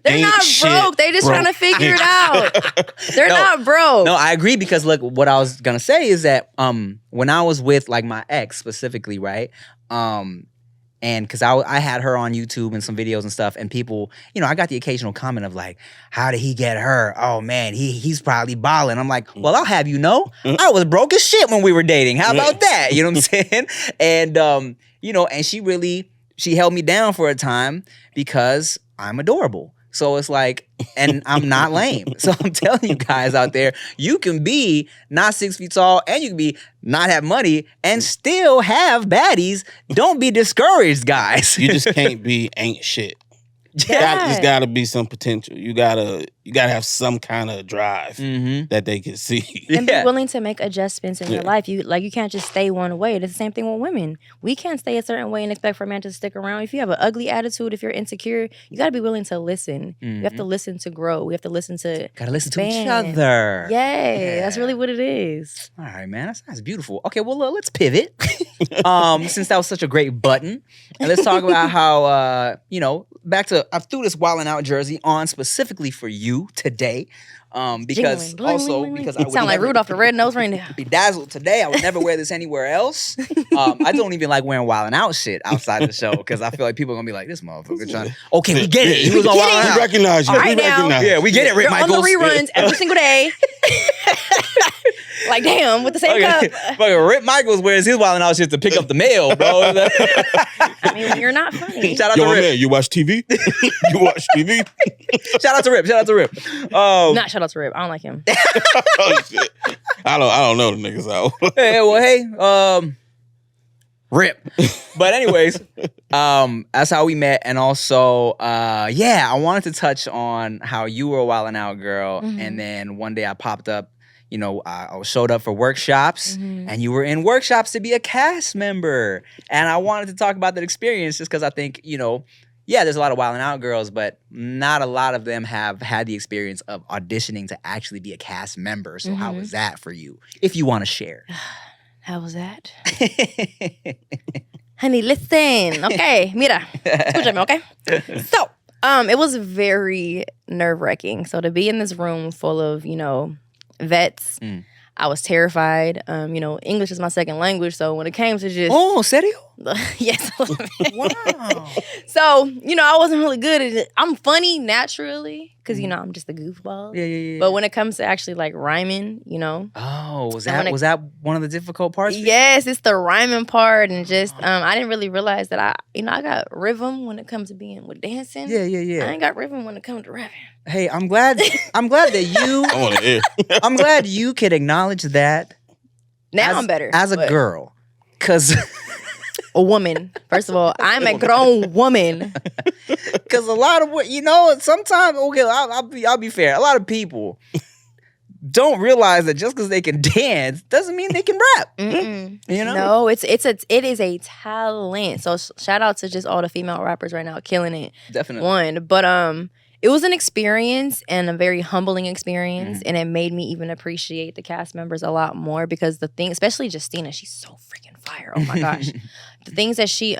[SPEAKER 2] they're
[SPEAKER 3] Ain't
[SPEAKER 2] not
[SPEAKER 3] shit
[SPEAKER 2] broke. They just
[SPEAKER 3] broke.
[SPEAKER 2] trying to figure it out. They're not broke.
[SPEAKER 4] No, I agree because look, what I was gonna say is that when I was with like my ex specifically, right? And because I had her on YouTube and some videos and stuff, and people, I got the occasional comment of like, how did he get her? Oh man, he's probably balling. I'm like, well, I'll have you know, I was broke as shit when we were dating. How about that? You know what I'm saying? And and she held me down for a time because I'm adorable. So it's like, and I'm not lame. So I'm telling you guys out there, you can be not 6 feet tall and you can be not have money and still have baddies. Don't be discouraged, guys.
[SPEAKER 3] You just can't be ain't shit.
[SPEAKER 2] Yeah.
[SPEAKER 3] There's got to be some potential. You gotta have some kind of drive that they can see.
[SPEAKER 2] And be willing to make adjustments in your life. You can't just stay one way. It's the same thing with women. We can't stay a certain way and expect for a man to stick around. If you have an ugly attitude, if you're insecure, you got to be willing to listen. You have to listen to grow. We have to listen to
[SPEAKER 4] Gotta listen to each
[SPEAKER 2] expand.
[SPEAKER 4] other.
[SPEAKER 2] Yay, that's really what it is.
[SPEAKER 4] All right, man. That's beautiful. Okay, well, let's pivot. Since that was such a great button. And let's talk about how, back to, I threw this Wildin' Out jersey on specifically for you today. Because
[SPEAKER 2] Bling,
[SPEAKER 4] also,
[SPEAKER 2] bling, bling,
[SPEAKER 4] because
[SPEAKER 2] bling.
[SPEAKER 4] I would
[SPEAKER 2] Sound like
[SPEAKER 4] never
[SPEAKER 2] Rudolph the Red-Nosed Reindeer.
[SPEAKER 4] be dazzled today. I would never wear this anywhere else. I don't even like wearing Wildin' Out shit outside the show because I feel like people are going to be like, this motherfucker trying to, okay, we get it. He was on
[SPEAKER 2] get it.
[SPEAKER 4] Wildin'
[SPEAKER 3] We
[SPEAKER 4] Out.
[SPEAKER 3] recognize you.
[SPEAKER 2] All right
[SPEAKER 3] We
[SPEAKER 2] now.
[SPEAKER 3] recognize
[SPEAKER 4] Yeah, we get it, Rick
[SPEAKER 2] You're
[SPEAKER 4] Michaels.
[SPEAKER 2] on the reruns every single day. Like, damn, with the same cup.
[SPEAKER 4] Fucking Rick Michaels wears his Wildin' Out shit to pick up the mail, bro.
[SPEAKER 2] I mean, when you're not funny.
[SPEAKER 4] Shout out
[SPEAKER 3] Yo,
[SPEAKER 4] to Rip.
[SPEAKER 3] man, you watch TV? You watch TV?
[SPEAKER 4] Shout out to Rip. Shout out to Rip.
[SPEAKER 2] Not shout out to Rip. I don't like him.
[SPEAKER 3] Oh shit! I don't know the niggas out.
[SPEAKER 4] hey, Rip. But anyways, that's how we met. And also, I wanted to touch on how you were a Wildin' Out girl. And then one day I popped up, I showed up for workshops and you were in workshops to be a cast member. And I wanted to talk about that experience just because I think, there's a lot of Wildin' Out girls, but not a lot of them have had the experience of auditioning to actually be a cast member. So how was that for you? If you want to share.
[SPEAKER 2] How was that? Honey, listen. Okay, mira. Escúchame, okay? So, it was very nerve-wracking. So to be in this room full of, vets, I was terrified. English is my second language, so when it came to just...
[SPEAKER 4] Oh, serio?
[SPEAKER 2] Yes.
[SPEAKER 4] Wow.
[SPEAKER 2] So, I wasn't really good at it. I'm funny naturally because, I'm just a goofball.
[SPEAKER 4] Yeah.
[SPEAKER 2] But when it comes to actually, like, rhyming,
[SPEAKER 4] Oh, was
[SPEAKER 2] And when
[SPEAKER 4] that one of the difficult parts? for you?
[SPEAKER 2] Yes, it's the rhyming part, and just I didn't really realize that I got rhythm when it comes to being with dancing.
[SPEAKER 4] Yeah.
[SPEAKER 2] I ain't got rhythm when it comes to rapping.
[SPEAKER 4] Hey, I'm glad that you
[SPEAKER 3] I want to hear.
[SPEAKER 4] I'm glad you could acknowledge that
[SPEAKER 2] Now I'm better
[SPEAKER 4] as a
[SPEAKER 2] but
[SPEAKER 4] girl. Cause
[SPEAKER 2] a woman. First of all, I'm a grown woman.
[SPEAKER 4] Cause a lot of sometimes I'll be fair. A lot of people don't realize that just because they can dance doesn't mean they can rap.
[SPEAKER 2] No, it is a talent. So shout out to just all the female rappers right now killing it.
[SPEAKER 4] Definitely.
[SPEAKER 2] But it was an experience and a very humbling experience, and it made me even appreciate the cast members a lot more because the thing, especially Justina, she's so freaking fire. Oh my gosh, the things that she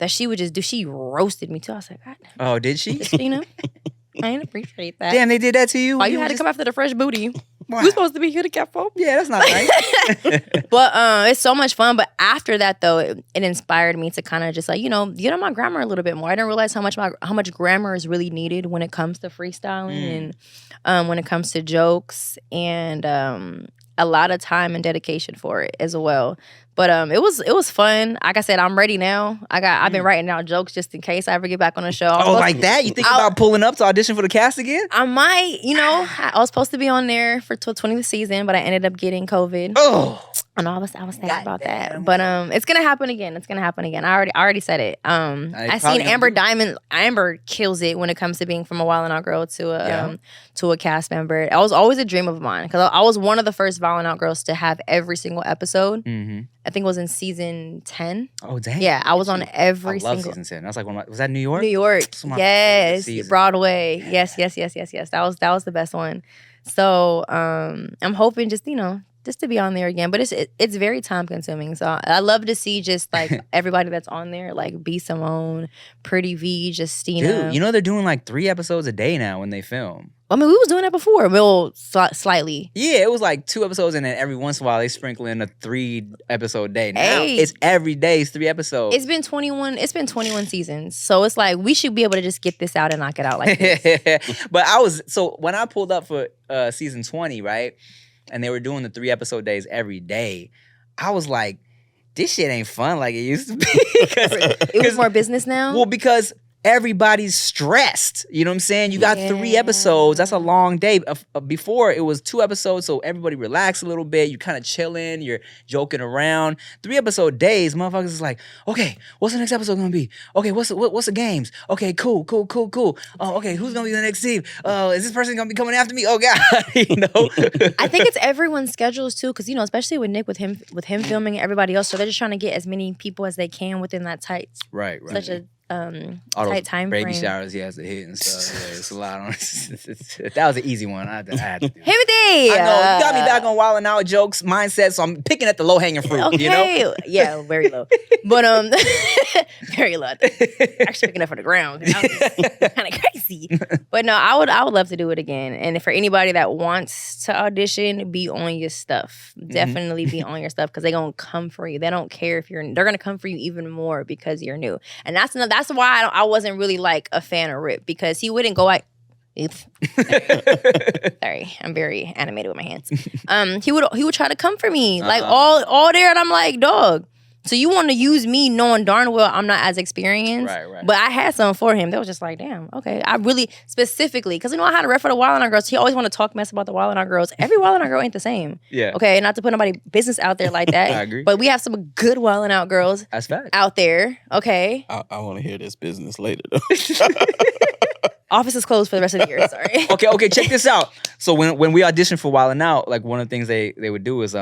[SPEAKER 2] that she would just do. She roasted me too. I was like, God,
[SPEAKER 4] Oh, did she?
[SPEAKER 2] Christina, I didn't appreciate that.
[SPEAKER 4] Damn, they did that to you?
[SPEAKER 2] Why you had to come after the fresh booty? You supposed to be here to get for.
[SPEAKER 4] Yeah, that's not nice.
[SPEAKER 2] But it's so much fun. But after that, though, it inspired me to kind of just like, get on my grammar a little bit more. I didn't realize how much grammar is really needed when it comes to freestyling and when it comes to jokes and a lot of time and dedication for it as well. But it was fun. Like I said, I'm ready now. I've been writing down jokes just in case I ever get back on the show.
[SPEAKER 4] Oh, like that? You think about pulling up to audition for the cast again?
[SPEAKER 2] I might. I was supposed to be on there for 20th season, but I ended up getting COVID.
[SPEAKER 4] Oh.
[SPEAKER 2] I know I was sad about that. But it's gonna happen again. It's gonna happen again. I already said it. I seen Amber Diamond. Amber kills it when it comes to being from a Wild 'N Out girl to a cast member. It was always a dream of mine because I was one of the first Wild 'N Out girls to have every single episode.
[SPEAKER 4] Mm-hmm.
[SPEAKER 2] I think it was in season 10.
[SPEAKER 4] Oh dang!
[SPEAKER 2] Yeah, I was on every
[SPEAKER 4] I love
[SPEAKER 2] single
[SPEAKER 4] season 10. That's like was that New York?
[SPEAKER 2] New York. Yes,
[SPEAKER 4] season.
[SPEAKER 2] Broadway. Yes. That was the best one. So I'm hoping just to be on there again, but it's very time consuming. So I love to see just like everybody that's on there, like B Simone, Pretty V, Justina.
[SPEAKER 4] Dude, they're doing like 3 episodes a day now when they film.
[SPEAKER 2] I mean, we was doing that before, well, slightly.
[SPEAKER 4] Yeah, it was like 2 episodes, and then every once in a while they sprinkle in a 3-episode day. Now
[SPEAKER 2] Hey.
[SPEAKER 4] it's every day. It's 3 episodes.
[SPEAKER 2] It's been 21 seasons, so it's like we should be able to just get this out and knock it out like this.
[SPEAKER 4] But when I pulled up for season 20, right, and they were doing the 3-episode days every day, I was like, this shit ain't fun like it used to be.
[SPEAKER 2] It was more business now.
[SPEAKER 4] Well, because everybody's stressed. You know what I'm saying? You got 3 episodes. That's a long day. Before, it was 2 episodes, so everybody relax a little bit. You kind of chilling. You're joking around. 3-episode days, motherfuckers is like, okay, what's the next episode gonna be? Okay, what's the games? Okay, cool. Oh, okay, who's gonna be the next Steve? Is this person gonna be coming after me? Oh God,
[SPEAKER 2] I think it's everyone's schedules too, because especially with Nick, with him filming and everybody else, so they're just trying to get as many people as they can within that tight,
[SPEAKER 4] right.
[SPEAKER 2] such a
[SPEAKER 4] all
[SPEAKER 2] tight time
[SPEAKER 4] baby
[SPEAKER 2] frame.
[SPEAKER 4] showers he has to hit and stuff. Yeah, it's a lot on. That was an easy one. I had to do it.
[SPEAKER 2] Timothy!
[SPEAKER 4] I know, you got me back on Wild 'N Out jokes, mindset, so I'm picking at the low-hanging fruit,
[SPEAKER 2] Okay. Yeah, very low. But very low. Actually picking up for the ground. Kind of crazy. But no, I would love to do it again. And for anybody that wants to audition, be on your stuff. Definitely be on your stuff, because they're gonna come for you. They don't care if they're gonna come for you even more because you're new. And that's why I wasn't really like a fan of Rip, because he wouldn't go out. Oops. Sorry, I'm very animated with my hands. He would try to come for me like all there, and I'm like, dog. So you want to use me knowing darn well I'm not as experienced,
[SPEAKER 4] right.
[SPEAKER 2] But I had something for him. They was just like, damn, okay. I really specifically, because I had a rep for the Wild 'N Out girls. He always want to talk mess about the Wild 'N Out girls. Every Wild 'N Out girl ain't the same.
[SPEAKER 4] Yeah.
[SPEAKER 2] Okay, not to put nobody business out there like that.
[SPEAKER 4] I agree.
[SPEAKER 2] But we have some good Wild 'N Out girls.
[SPEAKER 4] That's fact.
[SPEAKER 2] Out there. Okay.
[SPEAKER 3] I want to hear this business later though.
[SPEAKER 2] Office is closed for the rest of the year. Sorry.
[SPEAKER 4] Okay, check this out. So when we auditioned for Wild 'N Out, like one of the things they would do is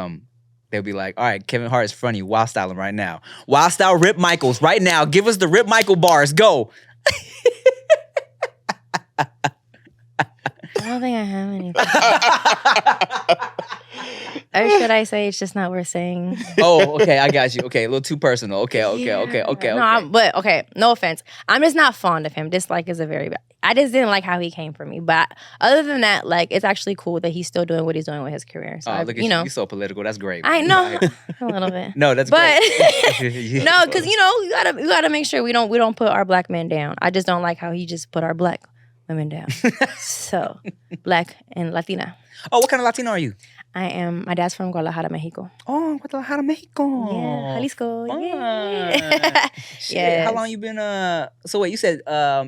[SPEAKER 4] they'd be like, all right, Kevin Hart is front of you. Wild style him right now. Wild style Rip Michaels right now. Give us the Rip Michael bars. Go.
[SPEAKER 2] I don't think I have anything. Or should I say it's just not worth saying?
[SPEAKER 4] Oh, okay, I got you. Okay, a little too personal. Okay.
[SPEAKER 2] No offense. I'm just not fond of him. Dislike is a very bad. I just didn't like how he came for me. But other than that, like, it's actually cool that he's still doing what he's doing with his career. So
[SPEAKER 4] look at you. You're so political. That's great.
[SPEAKER 2] I know a little bit.
[SPEAKER 4] No, that's
[SPEAKER 2] but
[SPEAKER 4] great.
[SPEAKER 2] no, because you gotta make sure we don't put our black men down. I just don't like how he just put our black women down. So black and Latina.
[SPEAKER 4] Oh, what kind of Latino are you?
[SPEAKER 2] My dad's from Guadalajara, Mexico.
[SPEAKER 4] Oh, Guadalajara, Mexico.
[SPEAKER 2] Yeah, Jalisco.
[SPEAKER 4] Fun.
[SPEAKER 2] Yeah.
[SPEAKER 4] Shit.
[SPEAKER 2] Yes.
[SPEAKER 4] How long you been so wait, you said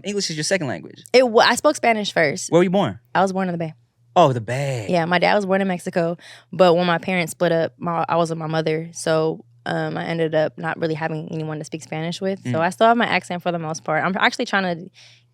[SPEAKER 4] English is your second language.
[SPEAKER 2] I spoke Spanish first.
[SPEAKER 4] Where were you born?
[SPEAKER 2] I was born in the Bay.
[SPEAKER 4] Oh, the Bay.
[SPEAKER 2] Yeah, my dad was born in Mexico, but when my parents split up, I was with my mother, so I ended up not really having anyone to speak Spanish with. So I still have my accent for the most part. I'm actually trying to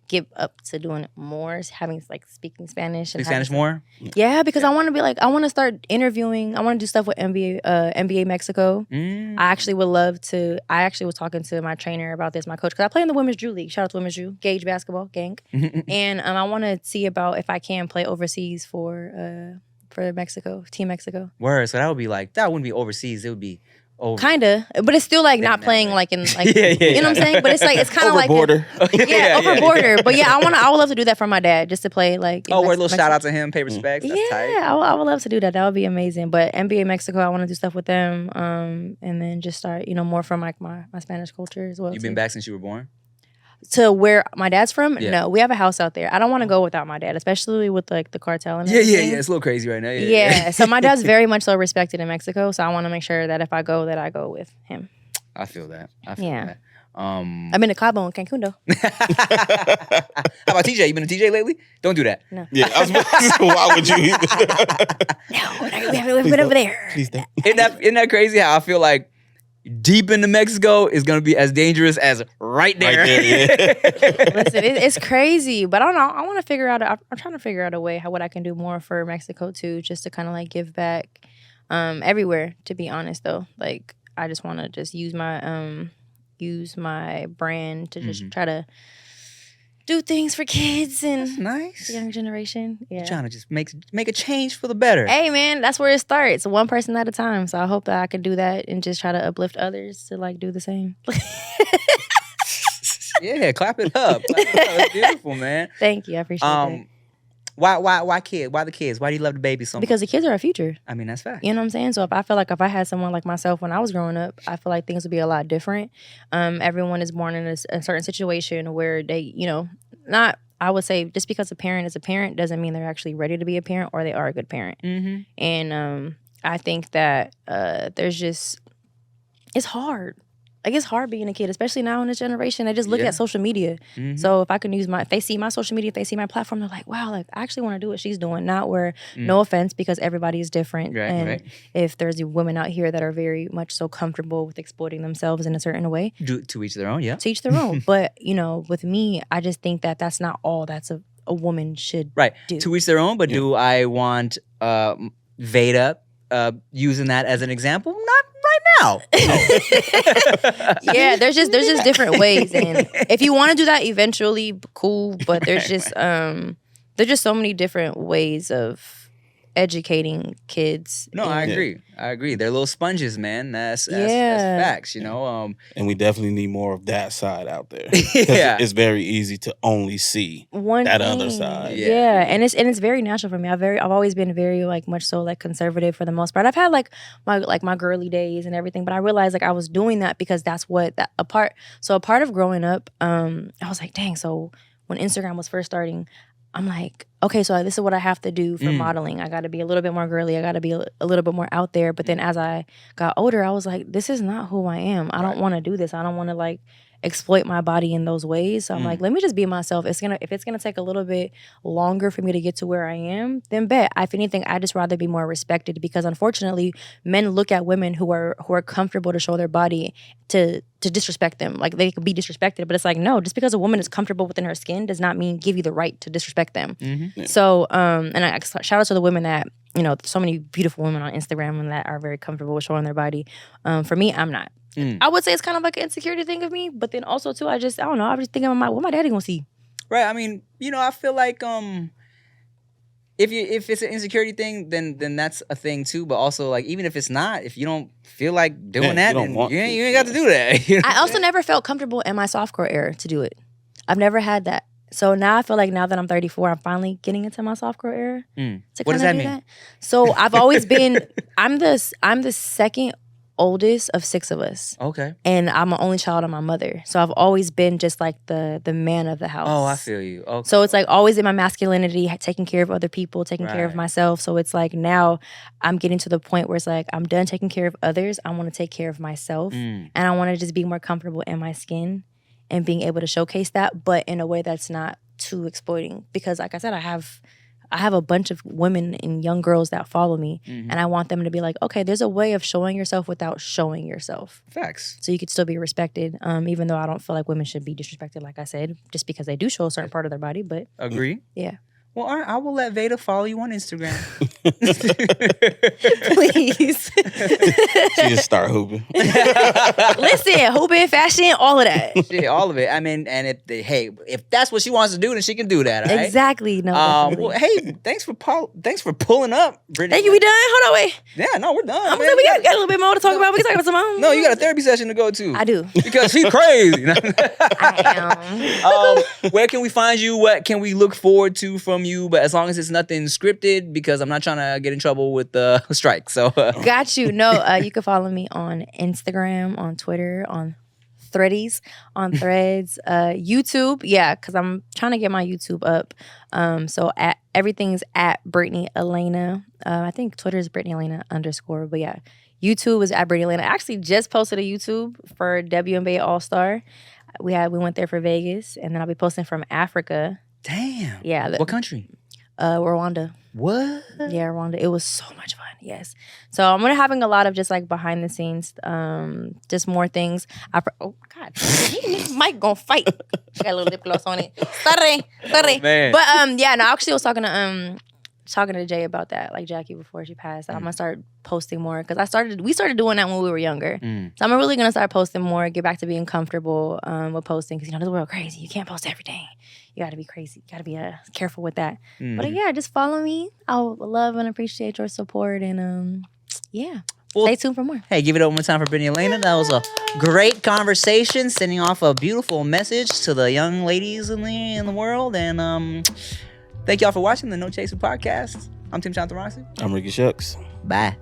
[SPEAKER 2] get up to doing it more, speaking Spanish.
[SPEAKER 4] Speak Spanish more?
[SPEAKER 2] Yeah, because I want to be I want to start interviewing. I want to do stuff with NBA Mexico. I actually would love to. I actually was talking to my trainer about this, my coach, because I play in the Women's Drew League. Shout out to Women's Drew, Gage Basketball, gang. And I want to see about if I can play overseas for Mexico, Team Mexico.
[SPEAKER 4] Word. So that would be that wouldn't be overseas. It would be Over.
[SPEAKER 2] Kinda, but it's still like not
[SPEAKER 4] that
[SPEAKER 2] playing
[SPEAKER 4] way.
[SPEAKER 2] like in like you know what I'm saying. But it's like it's kind of
[SPEAKER 3] Over
[SPEAKER 2] like
[SPEAKER 3] border.
[SPEAKER 2] over border. But yeah, I would love to do that for my dad, just to play like.
[SPEAKER 4] Oh, we're a little shout out to him, pay respects. That's tight.
[SPEAKER 2] Yeah, I would love to do that. That would be amazing. But NBA Mexico, I want to do stuff with them, and then just start more from like my Spanish culture as well.
[SPEAKER 4] You've been back since you were born?
[SPEAKER 2] To where my dad's from?
[SPEAKER 4] Yeah.
[SPEAKER 2] No, we have a house out there. I don't want to go without my dad, especially with like the cartel and
[SPEAKER 4] Yeah.
[SPEAKER 2] everything.
[SPEAKER 4] It's a little crazy right now.
[SPEAKER 2] Yeah. So my dad's very much so respected in Mexico. So I want to make sure that if I go, that I go with him.
[SPEAKER 4] I feel that.
[SPEAKER 2] Yeah.
[SPEAKER 4] That.
[SPEAKER 2] I've been to Cabo and Cancun though.
[SPEAKER 4] How about TJ? You been to TJ lately? Don't do that.
[SPEAKER 2] No.
[SPEAKER 3] Yeah, I was about to say, why would you?
[SPEAKER 2] No, we haven't been over there.
[SPEAKER 3] Please don't.
[SPEAKER 4] Isn't that crazy how I feel like deep into Mexico is going to be as dangerous as right there.
[SPEAKER 3] Right there, yeah.
[SPEAKER 2] Listen, it's crazy, but I don't know. I want to figure out. I'm trying to figure out a way what I can do more for Mexico too, just to kind of like give back everywhere. To be honest, though, like I just want to just use my brand to just try to do things for kids and
[SPEAKER 4] Nice.
[SPEAKER 2] the younger generation. Yeah.
[SPEAKER 4] Trying to just make a change for the better.
[SPEAKER 2] Hey man, that's where it starts. One person at a time. So I hope that I can do that and just try to uplift others to like do the same.
[SPEAKER 4] Yeah, clap it up. It's beautiful, man.
[SPEAKER 2] Thank you. I appreciate that.
[SPEAKER 4] Why kid? Why the kids? Why do you love the baby so much?
[SPEAKER 2] Because the kids are our future.
[SPEAKER 4] I mean, that's fact.
[SPEAKER 2] You know what I'm saying? So if I had someone like myself when I was growing up, I feel like things would be a lot different. Everyone is born in a certain situation where they, I would say just because a parent is a parent doesn't mean they're actually ready to be a parent or they are a good parent.
[SPEAKER 4] Mm-hmm.
[SPEAKER 2] And I think that it's hard. Like it's hard being a kid, especially now in this generation. They just look at social media.
[SPEAKER 4] Mm-hmm.
[SPEAKER 2] So if I can use if they see my social media, if they see my platform, they're like, wow, like I actually want to do what she's doing. Not where, no offense, because everybody is different.
[SPEAKER 4] Right.
[SPEAKER 2] If there's women out here that are very much so comfortable with exploiting themselves in a certain way.
[SPEAKER 4] To each their own, yeah.
[SPEAKER 2] To each their own. But, with me, I just think that that's not all that's a woman should do.
[SPEAKER 4] To each their own, but do I want Veda using that as an example? Not right now.
[SPEAKER 2] Yeah, there's just different ways, and if you want to do that eventually, cool. But there's just so many different ways of educating kids.
[SPEAKER 4] No, I agree. They're little sponges, man. That's
[SPEAKER 2] Yeah.
[SPEAKER 4] facts,
[SPEAKER 3] And we definitely need more of that side out there. 'Cause
[SPEAKER 4] Yeah.
[SPEAKER 3] it's very easy to only see
[SPEAKER 2] One
[SPEAKER 3] that
[SPEAKER 2] thing.
[SPEAKER 3] other side.
[SPEAKER 2] Yeah, and it's very natural for me. I've always been very like much so like conservative for the most part. I've had like my girly days and everything, but I realized like I was doing that because that's a part of growing up. I was like, dang. So when Instagram was first starting, I'm like, okay, so this is what I have to do for modeling. I got to be a little bit more girly. I got to be a little bit more out there. But then as I got older, I was like, this is not who I am. I don't want to do this. I don't want to like exploit my body in those ways. So I'm like, let me just be myself. If it's gonna take a little bit longer for me to get to where I am, then bet. If anything, I just rather be more respected, because unfortunately, men look at women who are comfortable to show their body to disrespect them. Like they could be disrespected, but it's like, no, just because a woman is comfortable within her skin does not mean give you the right to disrespect them.
[SPEAKER 3] Yeah.
[SPEAKER 2] So and I shout out to the women that, so many beautiful women on Instagram and that are very comfortable with showing their body. For me, I'm not. I would say it's kind of like an insecurity thing of me, but then also too, I don't know. I'm just thinking, what my daddy gonna see?
[SPEAKER 4] Right. I mean, I feel like if it's an insecurity thing, then that's a thing too. But also, like, even if it's not, if you don't feel like doing that,
[SPEAKER 3] you don't
[SPEAKER 4] then
[SPEAKER 3] want
[SPEAKER 4] you
[SPEAKER 3] to.
[SPEAKER 4] ain't got to do that. You know what
[SPEAKER 2] I
[SPEAKER 4] I'm
[SPEAKER 2] also
[SPEAKER 4] saying?
[SPEAKER 2] never felt comfortable in my softcore era to do it. I've never had that. So now I feel like now that I'm 34, I'm finally getting into my softcore era. To
[SPEAKER 4] What does
[SPEAKER 2] kinda
[SPEAKER 4] that
[SPEAKER 2] do
[SPEAKER 4] mean?
[SPEAKER 2] So I've always been. I'm the second oldest of 6 of us.
[SPEAKER 4] Okay.
[SPEAKER 2] And I'm an only child of my mother. So I've always been just like the man of the house.
[SPEAKER 4] Oh, I feel you. Okay.
[SPEAKER 2] So it's like always in my masculinity, taking care of other people, taking care of
[SPEAKER 4] Right.
[SPEAKER 2] myself. So it's like now I'm getting to the point where it's like I'm done taking care of others. I want to take care of myself. And I want to just be more comfortable in my skin and being able to showcase that, but in a way that's not too exploiting. Because like I said, I have a bunch of women and young girls that follow me, and I want them to be like, okay, there's a way of showing yourself without showing yourself.
[SPEAKER 4] Facts.
[SPEAKER 2] So you could still be respected, even though I don't feel like women should be disrespected, like I said, just because they do show a certain part of their body. But
[SPEAKER 4] Agree.
[SPEAKER 2] yeah.
[SPEAKER 4] Well, all right, I will let Veda follow you on Instagram.
[SPEAKER 2] Please.
[SPEAKER 3] She just start hooping.
[SPEAKER 2] Listen, hooping, fashion, all of that.
[SPEAKER 4] Shit, all of it. I mean, and if that's what she wants to do, then she can do that. All right?
[SPEAKER 2] Exactly. No. definitely.
[SPEAKER 4] Well, hey, thanks for pulling up, Brittany.
[SPEAKER 2] Thank you. We done? Hold on, wait.
[SPEAKER 4] Yeah, no, we're done.
[SPEAKER 2] I'm
[SPEAKER 4] man.
[SPEAKER 2] saying we got a little bit more to talk about. We can talk about some more.
[SPEAKER 4] No, you got a therapy session to go to.
[SPEAKER 2] I do.
[SPEAKER 4] Because she's crazy.
[SPEAKER 2] I am.
[SPEAKER 4] Where can we find you? What can we look forward to from you? But as long as it's nothing scripted, because I'm not trying to get in trouble with the strike. So
[SPEAKER 2] Got you. No, you can follow me on Instagram, on Twitter, on Threads, on Threads, YouTube. Yeah, because I'm trying to get my YouTube up. So everything's at Brittany Elena. I think Twitter is Brittany Elena _. But yeah, YouTube is at Brittany Elena. I actually just posted a YouTube for WNBA All-Star. We went there for Vegas, and then I'll be posting from Africa.
[SPEAKER 4] damn.
[SPEAKER 2] Yeah.
[SPEAKER 4] What country?
[SPEAKER 2] Rwanda.
[SPEAKER 4] What?
[SPEAKER 2] Yeah, Rwanda. It was so much fun. Yes. So I'm gonna having a lot of just like behind the scenes, just more things. Oh God, Mike gonna fight. Got a little lip gloss on it. Sorry.
[SPEAKER 4] Oh, man.
[SPEAKER 2] But yeah, no. I actually was talking to Jay about that, like Jackie before she passed. I'm gonna start posting more because we started doing that when we were younger. So I'm really gonna start posting more. Get back to being comfortable with posting because this world crazy. You can't post everything. You got to be crazy. You got to be careful with that. But yeah, just follow me. I would love and appreciate your support. And yeah, stay tuned for more.
[SPEAKER 4] Hey, give it up one more time for Brittany Elena. That was a great conversation, sending off a beautiful message to the young ladies in the world. And thank y'all for watching the No Chaser podcast. I'm Tim Chantarasi.
[SPEAKER 3] I'm Ricky Shucks.
[SPEAKER 4] Bye.